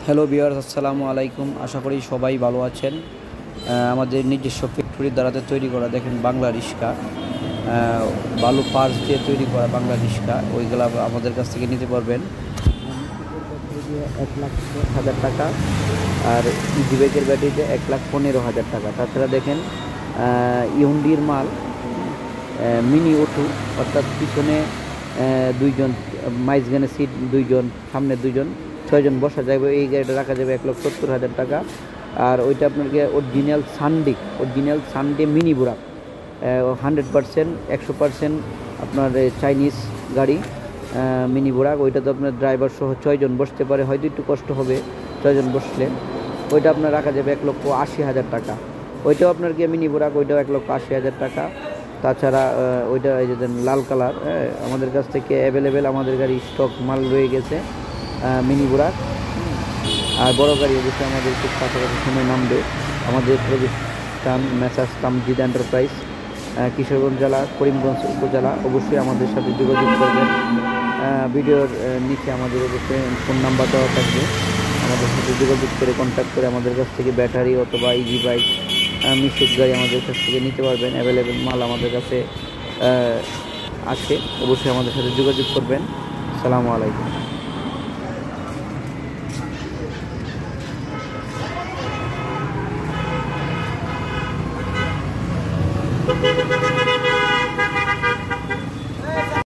Hello viewers, আসসালামু আলাইকুম। আশা করি সবাই ভালো আছেন। আমাদের নিজস্ব ফ্যাক্টরির দ্বারাতে তৈরি করা দেখেন বাংলা রিক্সা, বালু পার্স দিয়ে তৈরি করা বাংলা রিক্সা, ওইগুলা আমাদের কাছ থেকে নিতে পারবেন 1,10,000 টাকা, আর ইজি বাইকের ব্যাটারিতে 1,15,000 টাকা। তাছাড়া দেখেন ইউন্ডির মাল মিনি ওটু, অর্থাৎ পিছনে দুইজন, মাইজগানের সিট দুইজন, সামনে দুইজন, 6 জন বসা যাবে। এই গাড়িটা রাখা যাবে 1,70,000 টাকা। আর ওইটা আপনাকে অরিজিনাল সানডে মিনি বুরাক, 100% 100% আপনার চাইনিজ গাড়ি মিনি বুরাক। ওইটা তো আপনার ড্রাইভার সহ 6 জন বসতে পারে, হয়তো একটু কষ্ট হবে 6 জন বসলে। ওইটা আপনার রাখা যাবে 1,80,000 টাকা। ওইটাও আপনার গিয়ে মিনি বুরাক, ওইটাও 1,80,000 টাকা। তাছাড়া ওইটা এই যে লাল কালার, আমাদের কাছ থেকে অ্যাভেলেবেল, আমাদের গাড়ি স্টক মাল রয়ে গেছে মিনি বুরাক। আর বড় গাড়ি অবশ্যই আমাদের খুব কাছাকাছি সময় নামবে। আমাদের প্রতিষ্ঠান মেসার্স তামজিদ এন্টারপ্রাইজ, কিশোরগঞ্জ জেলা, করিমগঞ্জ উপজেলা। অবশ্যই আমাদের সাথে যোগাযোগ করবেন। ভিডিওর নিচে আমাদের অবশ্যই ফোন নাম্বার দেওয়া থাকবে। আমাদের সাথে যোগাযোগ করে কন্ট্যাক্ট করে আমাদের কাছ থেকে ব্যাটারি অথবা ইজি বাইক, মিশুক গাড়ি আমাদের কাছ থেকে নিতে পারবেন। অ্যাভেলেবেল মাল আমাদের কাছে আছে। অবশ্যই আমাদের সাথে যোগাযোগ করবেন। আসসালামু আলাইকুম।